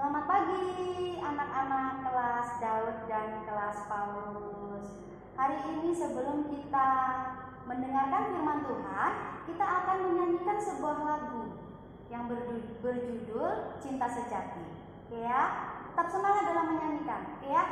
Selamat pagi anak-anak kelas Daud dan kelas Paulus. Hari ini sebelum kita mendengarkan firman Tuhan, kita akan menyanyikan sebuah lagu yang berjudul Cinta Sejati. Oke ya, tetap semangat dalam menyanyikan, oke ya.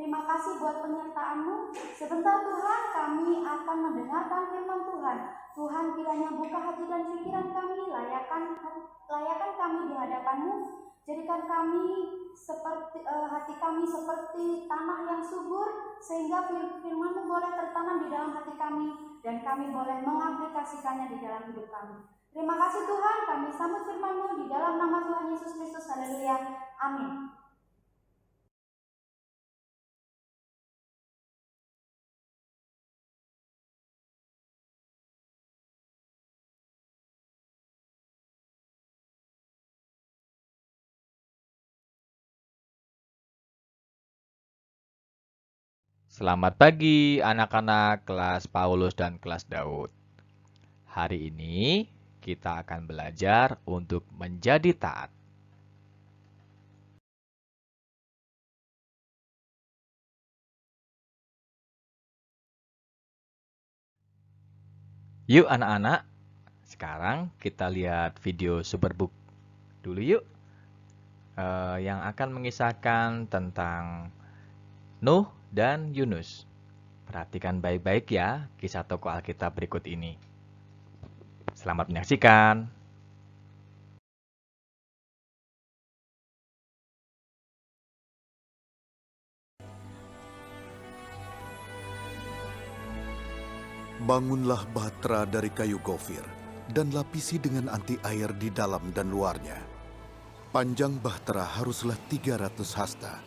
Terima kasih buat penyertaan-Mu. Sebentar Tuhan, kami akan mendengarkan firman Tuhan. Tuhan, kiranya buka hati dan pikiran kami, layakan kami di hadapan-Mu. Jadikan kami seperti hati kami seperti tanah yang subur, sehingga firman-Mu boleh tertanam di dalam hati kami dan kami boleh mengaplikasikannya di dalam hidup kami. Terima kasih Tuhan, kami sambut firman-Mu di dalam nama Tuhan Yesus Kristus. Haleluya. Amin. Selamat pagi anak-anak kelas Paulus dan kelas Daud. Hari ini kita akan belajar untuk menjadi taat. Yuk anak-anak, sekarang kita lihat video Superbook dulu yuk. Yang akan mengisahkan tentang Nuh dan Yunus. Perhatikan baik-baik ya kisah tokoh Alkitab berikut ini. Selamat menyaksikan. Bangunlah bahtera dari kayu gofir dan lapisi dengan anti air di dalam dan luarnya. Panjang bahtera haruslah 300 hasta,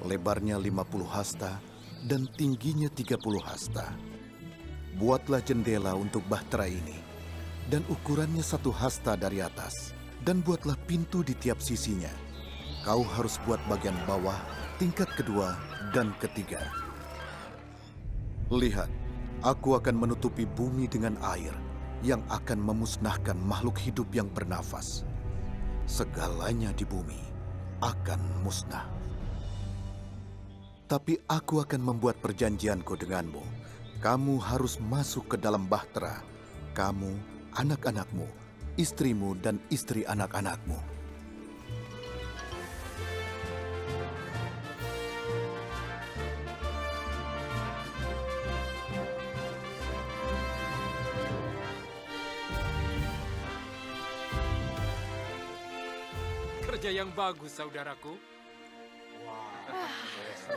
lebarnya 50 hasta, dan tingginya 30 hasta. Buatlah jendela untuk bahtera ini, dan ukurannya 1 hasta dari atas, dan buatlah pintu di tiap sisinya. Kau harus buat bagian bawah, tingkat kedua, dan ketiga. Lihat, aku akan menutupi bumi dengan air yang akan memusnahkan makhluk hidup yang bernafas. Segalanya di bumi akan musnah. Tapi aku akan membuat perjanjianku denganmu. Kamu harus masuk ke dalam bahtera, kamu, anak-anakmu, istrimu, dan istri anak-anakmu. Kerja yang bagus, saudaraku.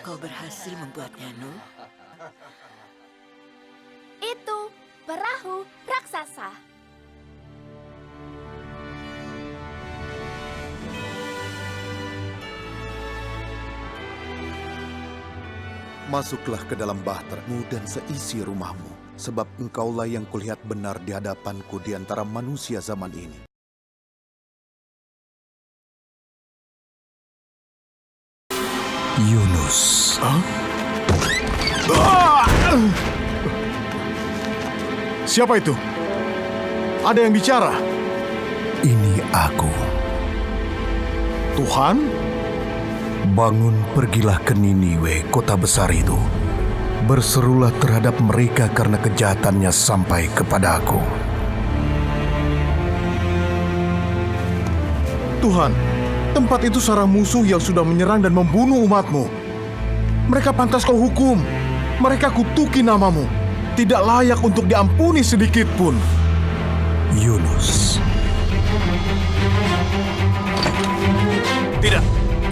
Kau berhasil membuatnya, Nuh. Itu perahu raksasa. Masuklah ke dalam bahteramu dan seisi rumahmu, sebab engkaulah yang kulihat benar di hadapanku di antara manusia zaman ini. Yunus. Siapa itu? Ada yang bicara? Ini aku. Tuhan? Bangun, pergilah ke Niniwe, kota besar itu. Berserulah terhadap mereka karena kejahatannya sampai kepadaku. Tuhan, tempat itu sarang musuh yang sudah menyerang dan membunuh umatmu. Mereka pantas kau hukum. Mereka kutuki namamu. Tidak layak untuk diampuni sedikit pun. Yunus.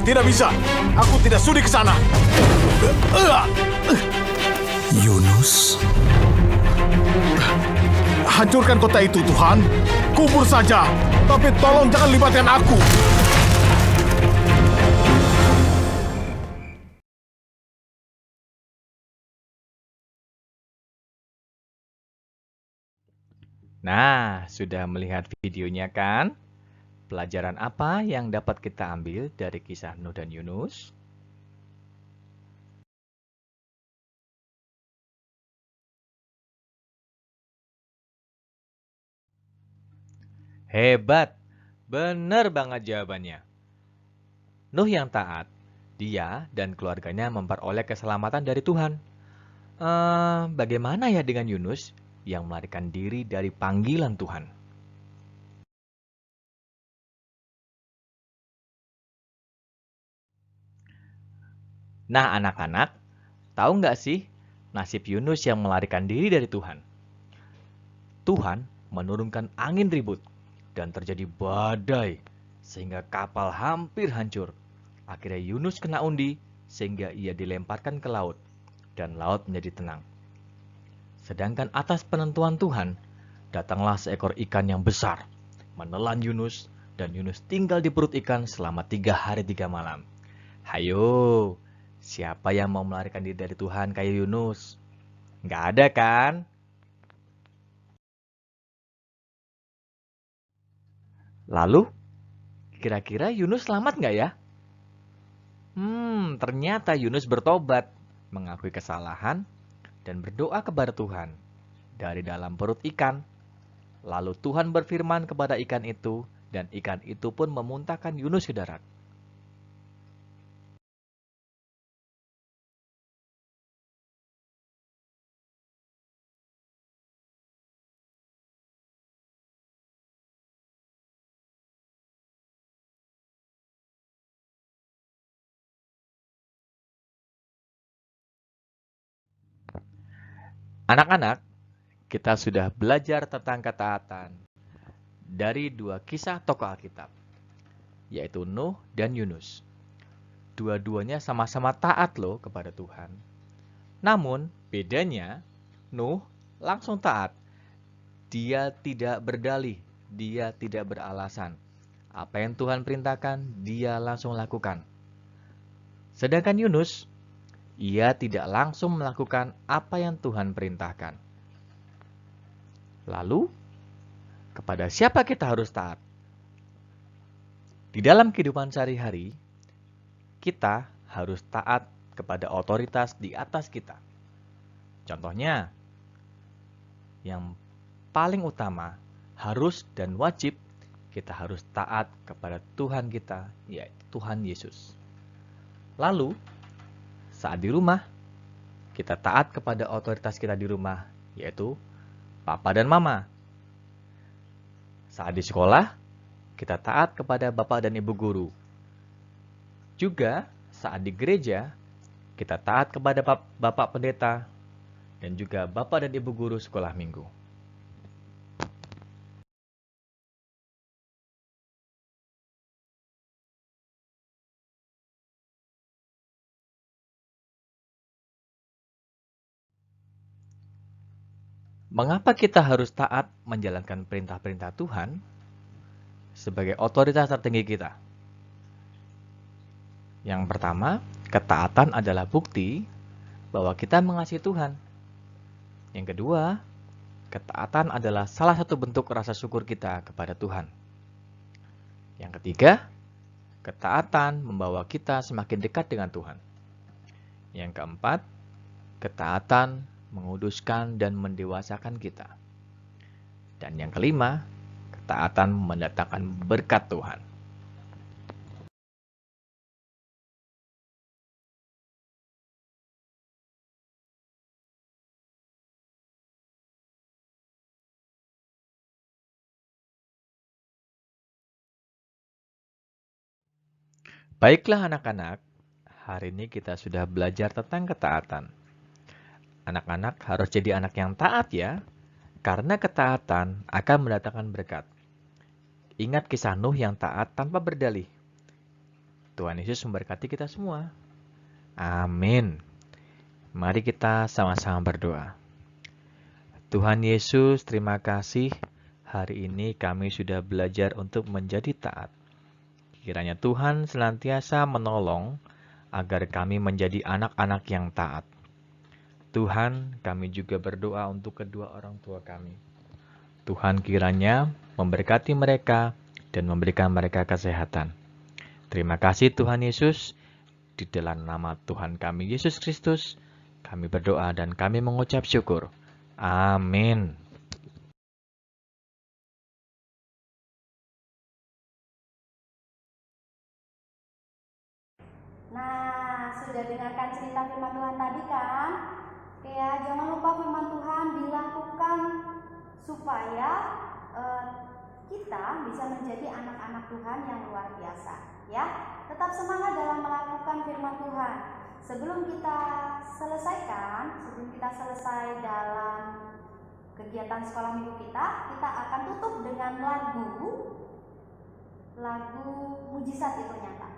Tidak bisa. Aku tidak sudi ke sana. Yunus. Hancurkan kota itu, Tuhan. Kubur saja. Tapi tolong jangan libatkan aku. Nah, sudah melihat videonya kan? Pelajaran apa yang dapat kita ambil dari kisah Nuh dan Yunus? Hebat! Benar banget jawabannya. Nuh yang taat, dia dan keluarganya memperoleh keselamatan dari Tuhan. Bagaimana ya dengan Yunus yang melarikan diri dari panggilan Tuhan? Nah, anak-anak, tahu nggak sih nasib Yunus yang melarikan diri dari Tuhan? Tuhan menurunkan angin ribut dan terjadi badai sehingga kapal hampir hancur. Akhirnya Yunus kena undi sehingga ia dilemparkan ke laut dan laut menjadi tenang. Sedangkan atas penentuan Tuhan, datanglah seekor ikan yang besar, menelan Yunus, dan Yunus tinggal di perut ikan selama 3 hari 3 malam. Hayo, siapa yang mau melarikan diri dari Tuhan kayak Yunus? Nggak ada kan? Lalu, kira-kira Yunus selamat nggak ya? Ternyata Yunus bertobat, mengakui kesalahan, dan berdoa kepada Tuhan dari dalam perut ikan. Lalu Tuhan berfirman kepada ikan itu, dan ikan itu pun memuntahkan Yunus ke darat. Anak-anak, kita sudah belajar tentang ketaatan dari 2 kisah tokoh Alkitab, yaitu Nuh dan Yunus. Dua-duanya sama-sama taat loh kepada Tuhan. Namun, bedanya Nuh langsung taat. Dia tidak berdalih, dia tidak beralasan. Apa yang Tuhan perintahkan, dia langsung lakukan. Sedangkan Yunus, ia tidak langsung melakukan apa yang Tuhan perintahkan. Lalu, kepada siapa kita harus taat? Di dalam kehidupan sehari-hari, kita harus taat kepada otoritas di atas kita. Contohnya, yang paling utama harus dan wajib kita harus taat kepada Tuhan kita, yaitu Tuhan Yesus. Lalu, saat di rumah, kita taat kepada otoritas kita di rumah, yaitu Papa dan Mama. Saat di sekolah, kita taat kepada Bapak dan Ibu guru. Juga saat di gereja, kita taat kepada Bapak Pendeta dan juga Bapak dan Ibu guru sekolah minggu. Mengapa kita harus taat menjalankan perintah-perintah Tuhan sebagai otoritas tertinggi kita? Yang pertama, ketaatan adalah bukti bahwa kita mengasihi Tuhan. Yang kedua, ketaatan adalah salah satu bentuk rasa syukur kita kepada Tuhan. Yang ketiga, ketaatan membawa kita semakin dekat dengan Tuhan. Yang keempat, ketaatan menguduskan dan mendewasakan kita. Dan yang kelima, ketaatan mendatangkan berkat Tuhan. Baiklah anak-anak, hari ini kita sudah belajar tentang ketaatan. Anak-anak harus jadi anak yang taat ya, karena ketaatan akan mendatangkan berkat. Ingat kisah Nuh yang taat tanpa berdalih. Tuhan Yesus memberkati kita semua. Amin. Mari kita sama-sama berdoa. Tuhan Yesus, terima kasih. Hari ini kami sudah belajar untuk menjadi taat. Kiranya Tuhan senantiasa menolong agar kami menjadi anak-anak yang taat. Tuhan, kami juga berdoa untuk kedua orang tua kami. Tuhan kiranya memberkati mereka dan memberikan mereka kesehatan. Terima kasih Tuhan Yesus. Di dalam nama Tuhan kami Yesus Kristus, kami berdoa dan kami mengucap syukur. Amin. Nah, sudah dengarkan cerita firman Tuhan tadi kan? Ya, jangan lupa firman Tuhan dilakukan supaya kita bisa menjadi anak-anak Tuhan yang luar biasa. Ya, tetap semangat dalam melakukan firman Tuhan. Sebelum kita selesai dalam kegiatan sekolah minggu kita akan tutup dengan lagu Mujizat Itu Nyata.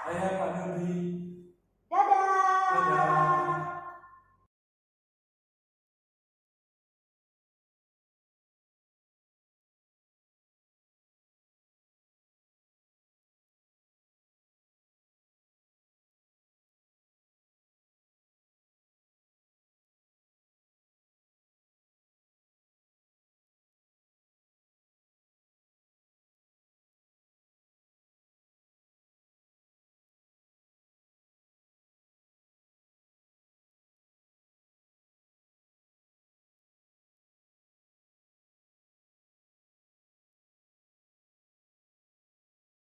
Ayah Pak Nudi,